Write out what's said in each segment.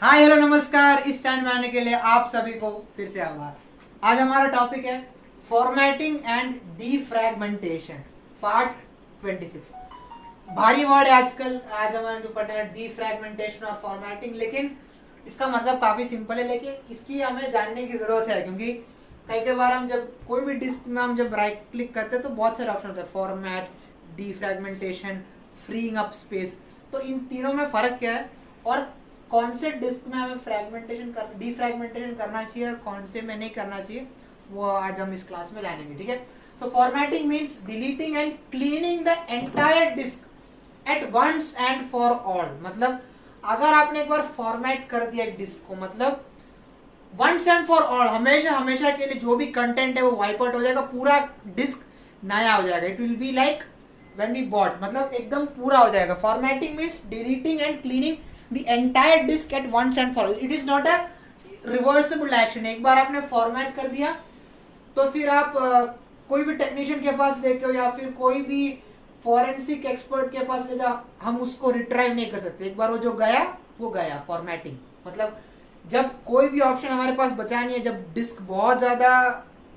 Hi hello नमस्कार। इस channel में आने के लिए आप सभी को फिर से आभार। आज हमारा टॉपिक है फॉर्मेटिंग एंड डीफ्रैगमेंटेशन पार्ट 26। भारी वर्ड है आजकल। आज हमारे जो पढ़ना है डीफ्रैगमेंटेशन और फॉर्मेटिंग, लेकिन इसका मतलब काफी सिंपल है, लेकिन इसकी हमें जानने की जरूरत है क्योंकि कई बार हम जब कोई भी डिस्क में हम जब राइट क्लिक करते हैं तो बहुत सारे ऑप्शन होते हैं, फॉर्मेट, डीफ्रैगमेंटेशन, फ्रीइंग अप स्पेस। तो इन तीनों में फर्क क्या है और कौन से डिस्क में हमें डीफ्रैगमेंटेशन करना चाहिए और कौन से में नहीं करना चाहिए, वो आज हम इस क्लास में जानेंगे। ठीक है। So formatting means deleting and cleaning the entire disk at once and for all. मतलब अगर आपने एक बार फॉर्मेट कर दिया एक डिस्क को, मतलब वंस एंड फॉर ऑल, हमेशा हमेशा के लिए जो भी कंटेंट है वो वाइप आउट हो जाएगा, पूरा डिस्क नया हो जाएगा। It will be like when we bought, मतलब एकदम पूरा हो जाएगा। Formatting means deleting and cleaning the entire disk at once and for all. It is not a reversible action. एक बार आपने फॉर्मेट कर दिया तो फिर आप कोई भी टेक्नीशियन के पास देखे हो या फिर कोई भी फॉरेंसिक एक्सपर्ट के पास ले जाओ, हम उसको रिट्राइव नहीं कर सकते। एक बार वो जो गया वो गया। फॉर्मेटिंग मतलब जब कोई भी ऑप्शन हमारे पास बचा नहीं है, जब डिस्क बहुत ज्यादा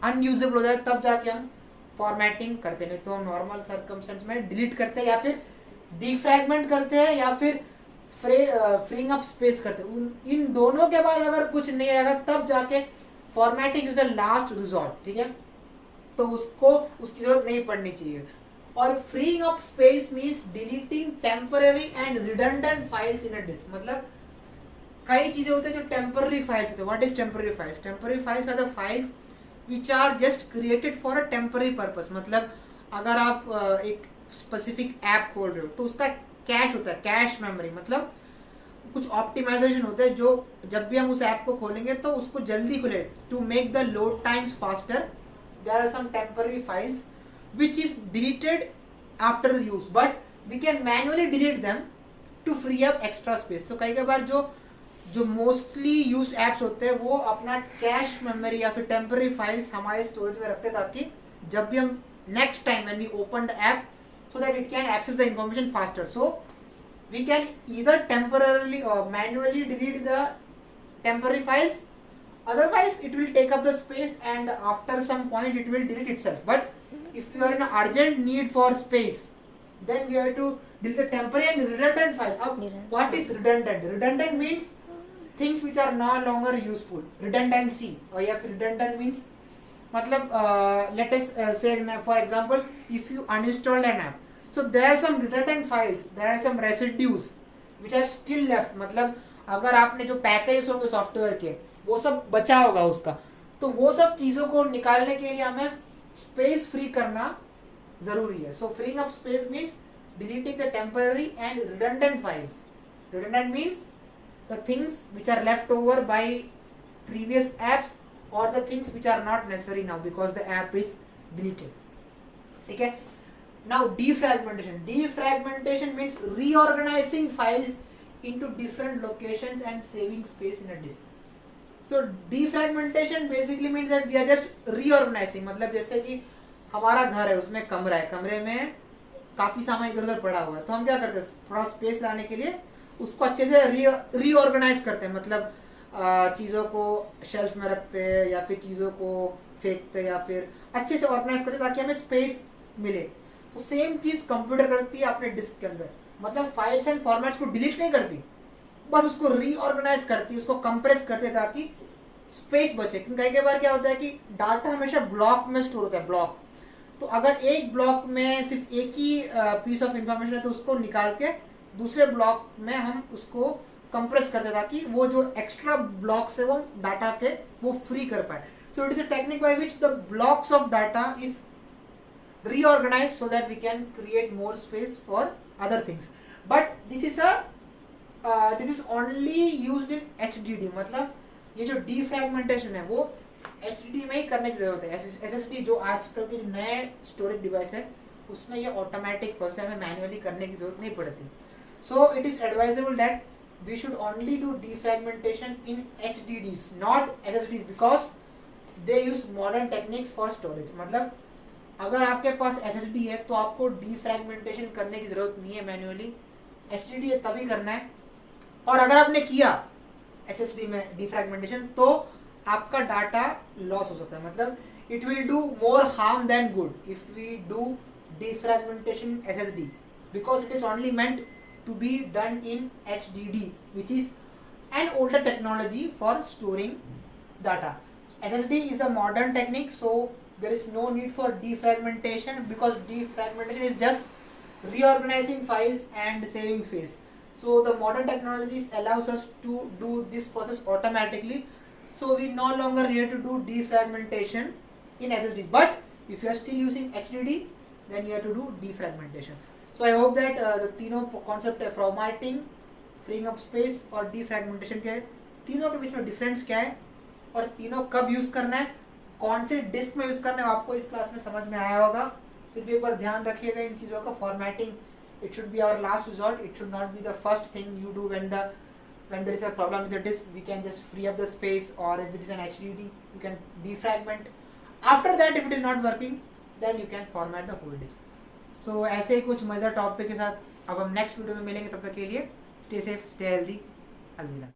अनयूजेबल हो जाए तब जाके हम फॉर्मेटिंग करते, नहीं तो नॉर्मल सर्कमस्टेंस में डिलीट करते हैं या फिर डीफ्रैगमेंट करते हैं या फिर फ्रीइंग अप स्पेस करते हैं। इन दोनों के बाद अगर कुछ नहीं रहेगा तब जाके formatting is the last resort. ठीक है, तो उसको उसकी जरूरत नहीं पड़नी चाहिए। और freeing up space means deleting temporary and redundant files in a disk. मतलब कई चीजें होती है जो टेम्पररी फाइल्स होते हैं। What is temporary files? Temporary files are the files which are just created for a temporary purpose. मतलब अगर आप एक स्पेसिफिक ऐप खोल रहे हो तो उसका कैश होता है, कैश मेमोरी, मतलब कुछ ऑप्टिमाइजेशन होते हैं जो जब भी हम उस ऐप को खोलेंगे तो उसको जल्दी खुले। To make the load times faster there are some temporary files which is deleted after the use, but we can manually delete them to free up extra space. तो कई बार जो मोस्टली यूज्ड एप्स होते हैं वो अपना cache memory या फिर temporary files हमारे स्टोरेज में रखते हैं ताकि जब भी हम next time when we open the app so that it can access the information faster. So we can either temporarily or manually delete the temporary files, otherwise it will take up the space and after some point it will delete itself. But if you are in an urgent need for space, then we have to delete the temporary and redundant file. What is redundant? Redundant means things which are no longer useful. Redundancy or yeah, redundant means मतलब let us say for example if you uninstall an app, so there are some redundant files, there are some residues which are still left. मतलब अगर आपने जो package होंगे software के वो सब बचा होगा उसका, तो वो सब चीजों को निकालने के लिए हमें स्पेस फ्री करना जरूरी है। So freeing up space means deleting the temporary and redundant files. Redundant means the things which are left over by previous apps or the things which are not necessary now because the app is deleted. ठीक है। Now defragmentation. Defragmentation means reorganizing files into different locations and saving space in a disk. So defragmentation basically means that we are just reorganizing. मतलब जैसे कि हमारा घर है, उसमें कमरा है, कमरे में काफी सामान इधर उधर पड़ा हुआ है, तो हम क्या करते हैं थोड़ा स्पेस लाने के लिए उसको अच्छे से रीऑर्गेनाइज करते हैं। मतलब चीज़ों को शेल्फ में रखते हैं या फिर चीज़ों को फेंकते हैं या फिर अच्छे से ऑर्गेनाइज करते हैं ताकि हमें स्पेस मिले। तो सेम चीज़ कंप्यूटर करती है अपने डिस्क के अंदर। मतलब फाइल्स एंड फॉर्मेट्स को डिलीट नहीं करती, बस उसको रीऑर्गेनाइज करती है, उसको कंप्रेस करते हैं ताकि स्पेस बचे। क्योंकि कई बार क्या होता है कि डाटा हमेशा ब्लॉक में स्टोर होता है, ब्लॉक। तो अगर एक ब्लॉक में सिर्फ एक ही पीस ऑफ इंफॉर्मेशन है तो उसको निकाल के दूसरे ब्लॉक में हम उसको कंप्रेस करते ताकि वो जो एक्स्ट्रा ब्लॉक्स है वो डाटा के वो फ्री कर पाए। So it is a technique by which the blocks of data is reorganized so that we can create more space for other things. But this is only used in HDD. मतलब ये जो defragmentation है वो HDD में ही करने की जरूरत है। SSD जो आजकल के नए स्टोरेज डिवाइस है उसमें ये ऑटोमेटिक प्रोसेस हमें मैन्युअली करने की जरूरत नहीं पड़ती। So it is advisable that we should only do defragmentation in HDDs, not SSDs, because they use modern techniques for storage. मतलब अगर आपके पास SSD है तो आपको डीफ्रैगमेंटेशन करने की जरूरत नहीं है मैन्युअली। HDD है तभी करना है। और अगर आपने किया SSD में डिफ्रैगमेंटेशन, तो आपका डाटा लॉस हो सकता है. मतलब it will do more harm than good if we do defragmentation SSD, because it is only meant to be done in HDD, which is an older technology for storing data. SSD is the modern technique, so there is no need for defragmentation, because defragmentation is just reorganizing files and saving space. So the modern technologies allows us to do this process automatically, so we no longer need to do defragmentation in SSDs. But if you are still using HDD, then you have to do defragmentation. So I hope that the तीनों concept है, formatting, freeing up space और defragmentation क्या है, तीनों के बीच में difference क्या है और तीनों कब यूज करना है, कौन से डिस्क में यूज करना है, आपको इस क्लास में समझ में आया होगा. फिर भी एक बार ध्यान रखिएगा इन चीज़ों का. Formatting it should be our last resort, it should not be the first thing you do when there is a problem with the disk. We can just free up the space, or if it is an HDD you can defragment. After that if it is not working then you can format the whole disk. So ऐसे ही कुछ मजेदार topic के साथ अब हम next video में मिलेंगे. तब तक के लिए stay safe, stay healthy. अलविदा.